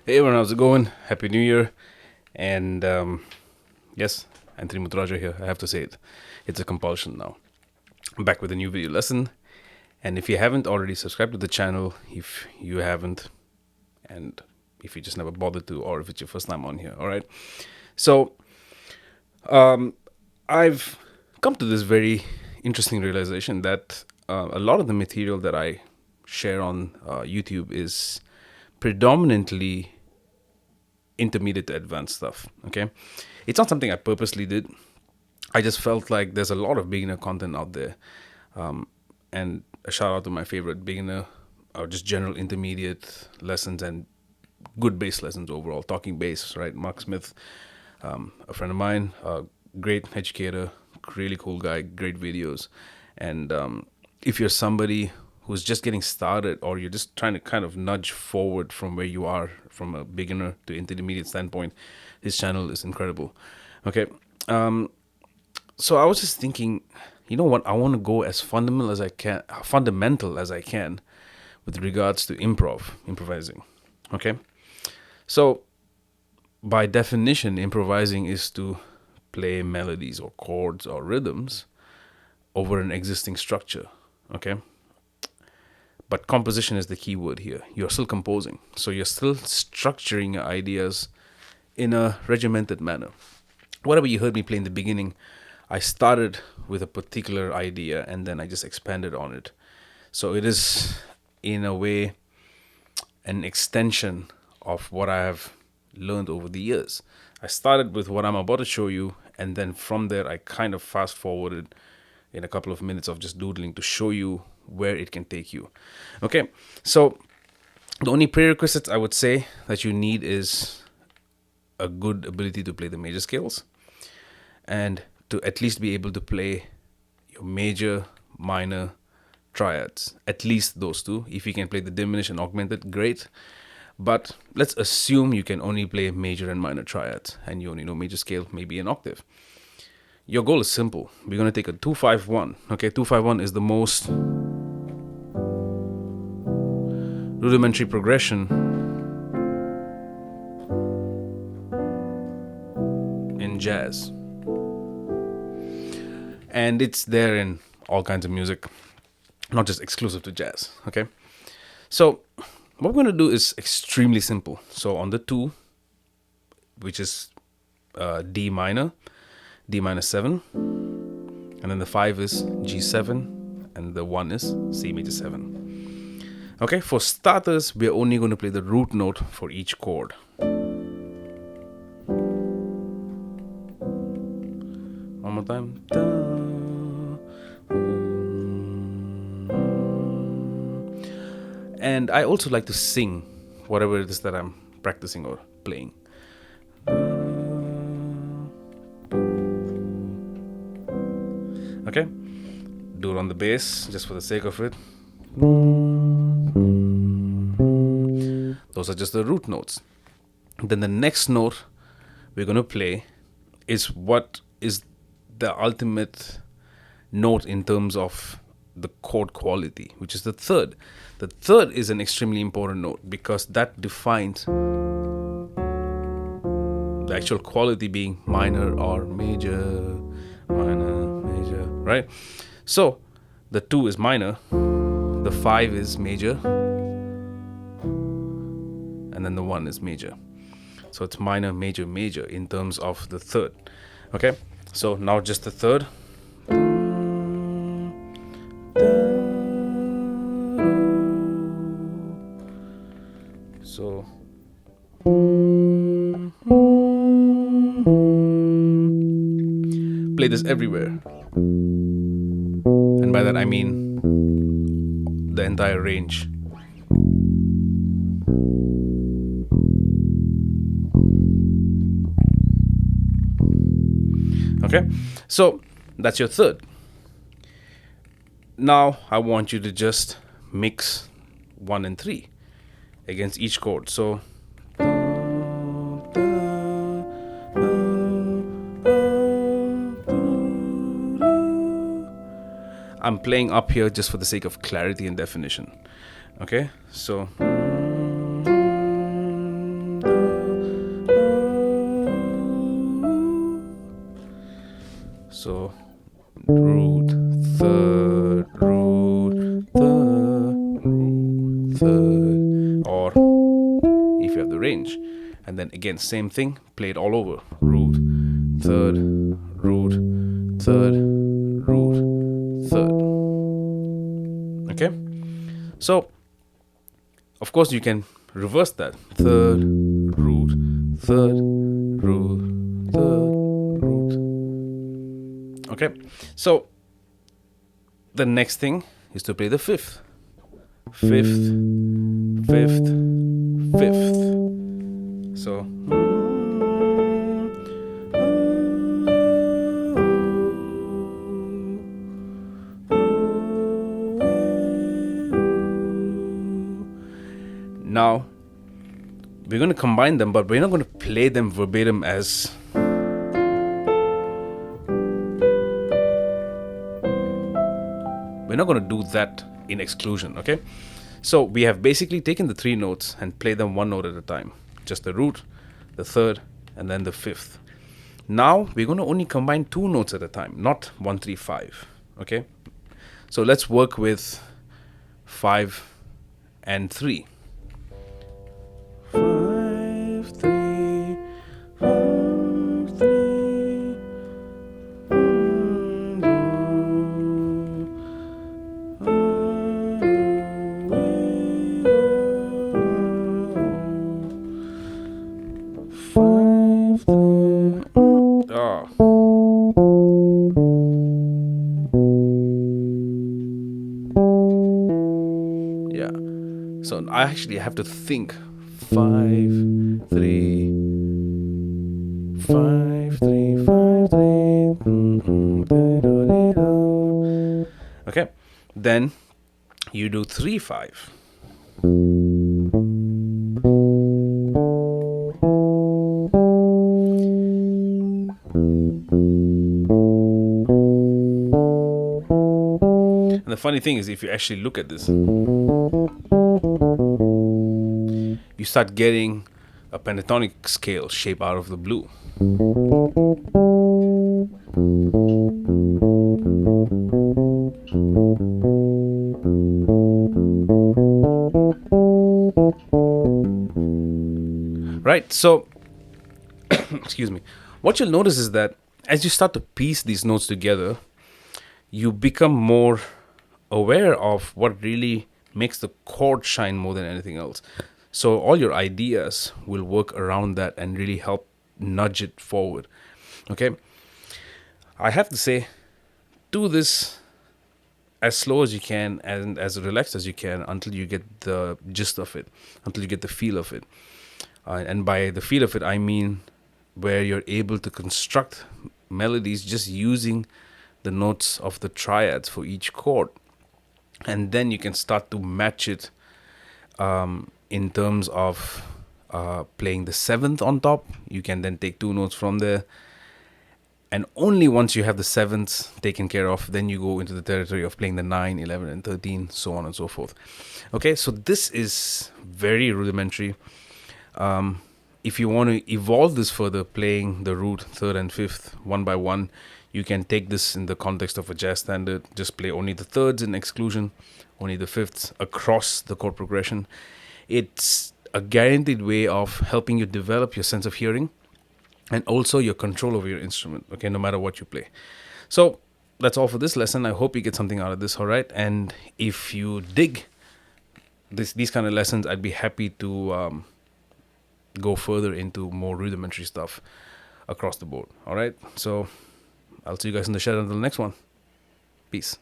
Hey everyone, how's it going? Happy New Year. And yes, Anthony Muthurajah here. I have to say it. It's a compulsion now. I'm back with a new video lesson. And if you haven't already subscribed to the channel, if you haven't, and if you just never bothered to, or if it's your first time on here, all right? So I've come to this very interesting realization that a lot of the material that I share on YouTube is predominantly intermediate to advanced stuff. Okay, it's not something I purposely did. I just felt like there's a lot of beginner content out there, and a shout out to my favorite beginner or just general intermediate lessons and good bass lessons overall. Talking bass, right? Mark Smith, a friend of mine, great educator, really cool guy, great videos. And if you're somebody who's just getting started, or you're just trying to kind of nudge forward from where you are from a beginner to intermediate standpoint, his channel is incredible. Okay, so I was just thinking, you know what, I want to go as fundamental as I can with regards to improvising. Okay, so by definition, improvising is to play melodies or chords or rhythms over an existing structure. Okay, but composition is the key word here. You're still composing. So you're still structuring your ideas in a regimented manner. Whatever you heard me play in the beginning, I started with a particular idea and then I just expanded on it. So it is, in a way, an extension of what I have learned over the years. I started with what I'm about to show you, and then from there I kind of fast forwarded in a couple of minutes of just doodling to show you where it can take you. Okay, so the only prerequisites I would say that you need is a good ability to play the major scales and to at least be able to play your major, minor, triads, at least those two. If you can play the diminished and augmented, great. But let's assume you can only play major and minor triads and you only know major scale, maybe an octave. Your goal is simple. We're going to take a 2-5-1. Okay, 2-5-1 is the most rudimentary progression in jazz. And it's there in all kinds of music, not just exclusive to jazz. Okay, so what we're going to do is extremely simple. So on the 2, which is D minor, D minor 7, and then the 5 is G7, and the 1 is C major 7. Okay, for starters, we're only going to play the root note for each chord. One more time. And I also like to sing whatever it is that I'm practicing or playing. Okay, do it on the bass just for the sake of it. Those are just the root notes. Then the next note we're going to play is what is the ultimate note in terms of the chord quality, which is the third. The third is an extremely important note because that defines the actual quality being minor or major, minor, major, right? So the 2 is minor, the 5 is major, and then the 1 is major. So it's minor, major, major in terms of the third. Okay, so now just the third. play this everywhere. And by that I mean the entire range. Okay, so that's your third. Now I want you to just mix 1 and 3 against each chord. So I'm playing up here just for the sake of clarity and definition. Okay, so root, third, root, third, root, third, or if you have the range. And then again, same thing, play it all over. Root, third, root, third, root, third. Okay? So, of course, you can reverse that. Third, root, third, root, third, root. Okay? So, the next thing is to play the fifth. Fifth, fifth, fifth. So, now we're going to combine them, but we're not going to play them verbatim as we're not going to do that in exclusion. Okay, so we have basically taken the 3 notes and play them 1 note at a time. Just the root, the third, and then the fifth. Now we're going to only combine 2 notes at a time, not 1, 3, 5. Okay, so let's work with 5 and 3. 5, 3, 5, 3. Yeah. So I actually have to think. 5, 3, 5, 3, 5, 3. Okay. Then you do 3, 5. And the funny thing is, if you actually look at this, you start getting a pentatonic scale shape out of the blue. Right, so, excuse me, what you'll notice is that as you start to piece these notes together, you become more aware of what really makes the chord shine more than anything else. So all your ideas will work around that and really help nudge it forward. Okay, I have to say, do this as slow as you can and as relaxed as you can until you get the gist of it, until you get the feel of it. And by the feel of it, I mean where you're able to construct melodies just using the notes of the triads for each chord. And then you can start to match it in terms of playing the 7th on top. You can then take 2 notes from there. And only once you have the 7th taken care of, then you go into the territory of playing the 9, 11, and 13, so on and so forth. Okay, so this is very rudimentary. If you want to evolve this further, playing the root, 3rd, and 5th one by one, you can take this in the context of a jazz standard. Just play only the 3rds in exclusion, only the 5ths across the chord progression. It's a guaranteed way of helping you develop your sense of hearing and also your control over your instrument, okay, no matter what you play. So that's all for this lesson. I hope you get something out of this, all right? And if you dig these kind of lessons, I'd be happy to go further into more rudimentary stuff across the board, all right? So I'll see you guys in the shed until the next one. Peace.